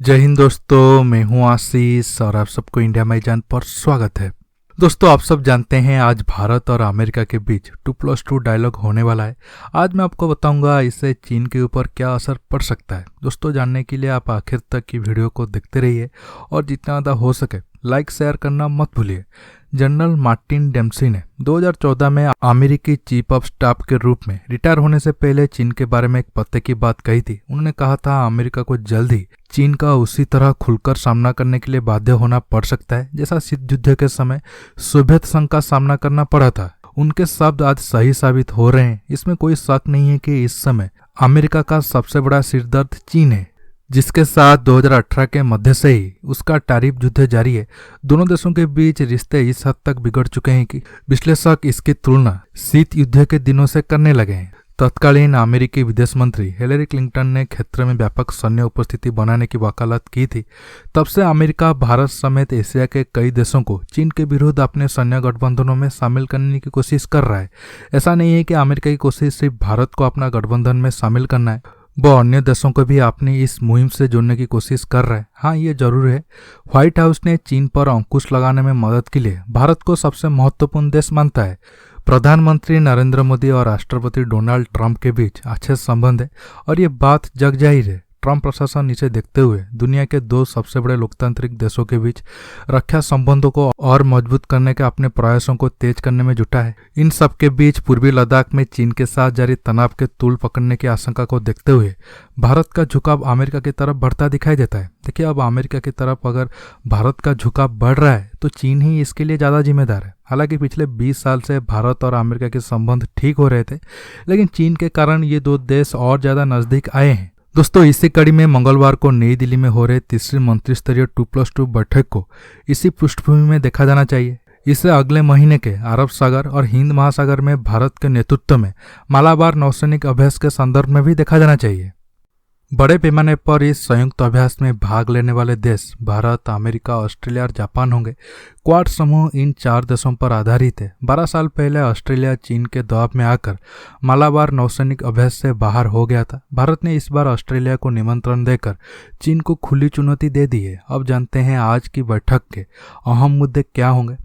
जय हिंद दोस्तों, मैं हूं आशीष और आप सबको इंडिया माई जान पर स्वागत है। दोस्तों, आप सब जानते हैं आज भारत और अमेरिका के बीच 2+2 डायलॉग होने वाला है। आज मैं आपको बताऊंगा इससे चीन के ऊपर क्या असर पड़ सकता है। दोस्तों, जानने के लिए आप आखिर तक की वीडियो को देखते रहिए और जितना ज़्यादा हो सके लाइक शेयर करना मत भूलिए। जनरल मार्टिन डेम्पसी ने 2014 में अमेरिकी चीफ ऑफ स्टाफ के रूप में रिटायर होने से पहले चीन के बारे में एक पते की बात कही थी। उन्होंने कहा था अमेरिका को जल्द ही चीन का उसी तरह खुलकर सामना करने के लिए बाध्य होना पड़ सकता है जैसा शीत युद्ध के समय सोवियत संघ का सामना करना पड़ा था। उनके शब्द आज सही साबित हो रहे हैं। इसमें कोई शक नहीं है कि इस समय अमेरिका का सबसे बड़ा सिरदर्द चीन है, जिसके साथ 2018 के मध्य से ही उसका टैरिफ युद्ध जारी है। दोनों देशों के बीच रिश्ते इस हद तक बिगड़ चुके हैं कि विश्लेषक इसकी तुलना शीत युद्ध के दिनों से करने लगे हैं। तत्कालीन अमेरिकी विदेश मंत्री हिलेरी क्लिंटन ने क्षेत्र में व्यापक सैन्य उपस्थिति बनाने की वकालत की थी। तब से अमेरिका भारत समेत एशिया के कई देशों को चीन के विरुद्ध अपने सैन्य गठबंधनों में शामिल करने की कोशिश कर रहा है। ऐसा नहीं है कि अमेरिका की कोशिश सिर्फ भारत को अपना गठबंधन में शामिल करना है, वह अन्य देशों को भी अपनी इस मुहिम से जोड़ने की कोशिश कर रहा है। हाँ, ये जरूर है, व्हाइट हाउस ने चीन पर अंकुश लगाने में मदद के लिए भारत को सबसे महत्वपूर्ण देश मानता है। प्रधानमंत्री नरेंद्र मोदी और राष्ट्रपति डोनाल्ड ट्रंप के बीच अच्छे संबंध है और ये बात जग जाहिर है। ट्रंप प्रशासन इसे देखते हुए दुनिया के दो सबसे बड़े लोकतांत्रिक देशों के बीच रक्षा संबंधों को और मजबूत करने के अपने प्रयासों को तेज करने में जुटा है। इन सब के बीच पूर्वी लद्दाख में चीन के साथ जारी तनाव के तूल पकड़ने की आशंका को देखते हुए भारत का झुकाव अमेरिका की तरफ बढ़ता दिखाई देता है। देखिए, अब अमेरिका की तरफ अगर भारत का झुकाव बढ़ रहा है तो चीन ही इसके लिए ज़्यादा जिम्मेदार है। हालांकि पिछले 20 साल से भारत और अमेरिका के संबंध ठीक हो रहे थे, लेकिन चीन के कारण ये दो देश और ज़्यादा नज़दीक आए हैं। दोस्तों, इसी कड़ी में मंगलवार को नई दिल्ली में हो रहे तीसरी मंत्रिस्तरीय 2+2 बैठक को इसी पृष्ठभूमि में देखा जाना चाहिए। इसे अगले महीने के अरब सागर और हिंद महासागर में भारत के नेतृत्व में मालाबार नौसैनिक अभ्यास के संदर्भ में भी देखा जाना चाहिए। बड़े पैमाने पर इस संयुक्त अभ्यास में भाग लेने वाले देश भारत, अमेरिका, ऑस्ट्रेलिया और जापान होंगे। क्वाड समूह इन 4 देशों पर आधारित है। 12 साल पहले ऑस्ट्रेलिया चीन के दबाव में आकर मालाबार नौसैनिक अभ्यास से बाहर हो गया था। भारत ने इस बार ऑस्ट्रेलिया को निमंत्रण देकर चीन को खुली चुनौती दे दी है। अब जानते हैं आज की बैठक के अहम मुद्दे क्या होंगे।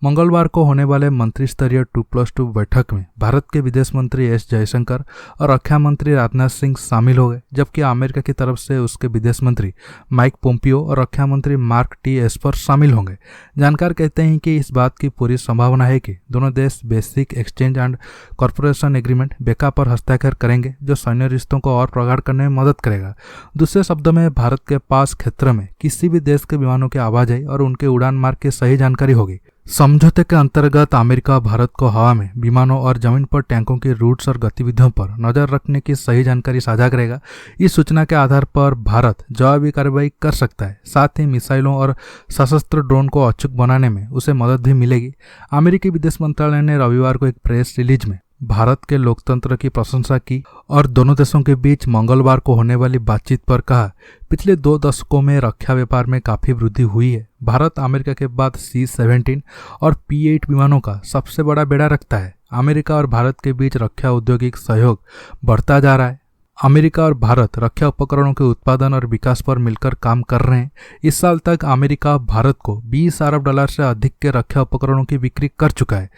मंगलवार को होने वाले मंत्रिस्तरीय 2+2 बैठक में भारत के विदेश मंत्री एस जयशंकर और रक्षा मंत्री राजनाथ सिंह शामिल हो गए, जबकि अमेरिका की तरफ से उसके विदेश मंत्री माइक पोम्पियो और रक्षा मंत्री मार्क टी एस्पर शामिल होंगे। जानकार कहते हैं कि इस बात की पूरी संभावना है कि दोनों देश basic exchange and corporation agreement बेका पर हस्ताक्षर करेंगे, जो सैन्य रिश्तों को और प्रगाढ़ करने में मदद करेगा। दूसरे शब्दों में, भारत के पास क्षेत्र में किसी भी देश के विमानों की आवाजाही और उनके उड़ान मार्ग की सही जानकारी होगी। समझौते के अंतर्गत अमेरिका भारत को हवा में विमानों और जमीन पर टैंकों की रूट्स और गतिविधियों पर नजर रखने की सही जानकारी साझा करेगा। इस सूचना के आधार पर भारत जवाबी कार्रवाई कर सकता है। साथ ही मिसाइलों और सशस्त्र ड्रोन को अचूक बनाने में उसे मदद भी मिलेगी। अमेरिकी विदेश मंत्रालय ने रविवार को एक प्रेस रिलीज में भारत के लोकतंत्र की प्रशंसा की और दोनों देशों के बीच मंगलवार को होने वाली बातचीत पर कहा, पिछले 2 दशकों में रक्षा व्यापार में काफी वृद्धि हुई है। भारत अमेरिका के बाद C-17 और P-8 विमानों का सबसे बड़ा बेड़ा रखता है। अमेरिका और भारत के बीच रक्षा औद्योगिक सहयोग बढ़ता जा रहा है। अमेरिका और भारत रक्षा उपकरणों के उत्पादन और विकास पर मिलकर काम कर रहे हैं। इस साल तक अमेरिका भारत को $20 अरब से अधिक के रक्षा उपकरणों की बिक्री कर चुका है।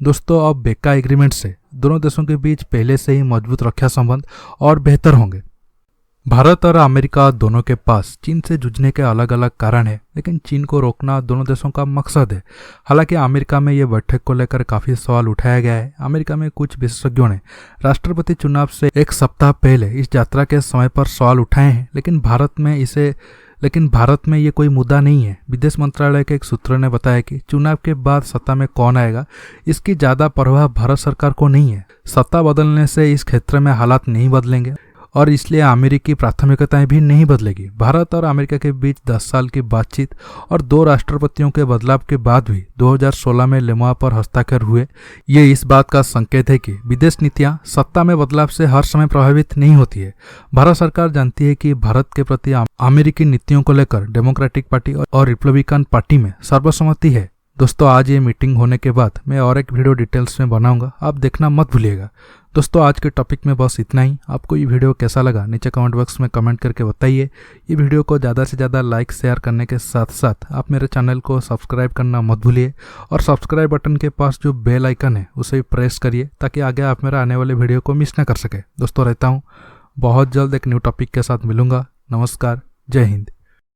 दोस्तों, अब बेका एग्रीमेंट से दोनों देशों के बीच पहले से ही मजबूत रक्षा संबंध और बेहतर होंगे। भारत और अमेरिका दोनों के पास चीन से जूझने के अलग अलग कारण है, लेकिन चीन को रोकना दोनों देशों का मकसद है। हालांकि अमेरिका में ये बैठक को लेकर काफी सवाल उठाया गया है। अमेरिका में कुछ विशेषज्ञों ने राष्ट्रपति चुनाव से एक सप्ताह पहले इस यात्रा के समय पर सवाल उठाए हैं, लेकिन भारत में ये कोई मुद्दा नहीं है। विदेश मंत्रालय के एक सूत्र ने बताया कि चुनाव के बाद सत्ता में कौन आएगा, इसकी ज्यादा परवाह भारत सरकार को नहीं है। सत्ता बदलने से इस क्षेत्र में हालात नहीं बदलेंगे और इसलिए अमेरिकी प्राथमिकताएं भी नहीं बदलेगी। भारत और अमेरिका के बीच 10 साल की बातचीत और 2 राष्ट्रपतियों के बदलाव के बाद भी 2016 में लेमुआ पर हस्ताक्षर हुए। ये इस बात का संकेत है कि विदेश नीतियां सत्ता में बदलाव से हर समय प्रभावित नहीं होती है। भारत सरकार जानती है कि भारत के प्रति अमेरिकी नीतियों को लेकर डेमोक्रेटिक पार्टी और रिपब्लिकन पार्टी में सर्वसम्मति है। दोस्तों आज ये मीटिंग होने के बाद मैं और एक वीडियो डिटेल्स में बनाऊंगा, आप देखना मत भूलिएगा। दोस्तों आज के टॉपिक में बस इतना ही। आपको ये वीडियो कैसा लगा नीचे कमेंट बॉक्स में कमेंट करके बताइए। ये वीडियो को ज़्यादा से ज़्यादा लाइक शेयर करने के साथ साथ आप मेरे चैनल को सब्सक्राइब करना मत भूलिए और सब्सक्राइब बटन के पास जो बेल आइकन है उसे प्रेस करिए ताकि आगे आप मेरा आने वाले वीडियो को मिस ना कर सके। दोस्तों रहता हूँ, बहुत जल्द एक न्यू टॉपिक के साथ मिलूंगा। नमस्कार, जय हिंद।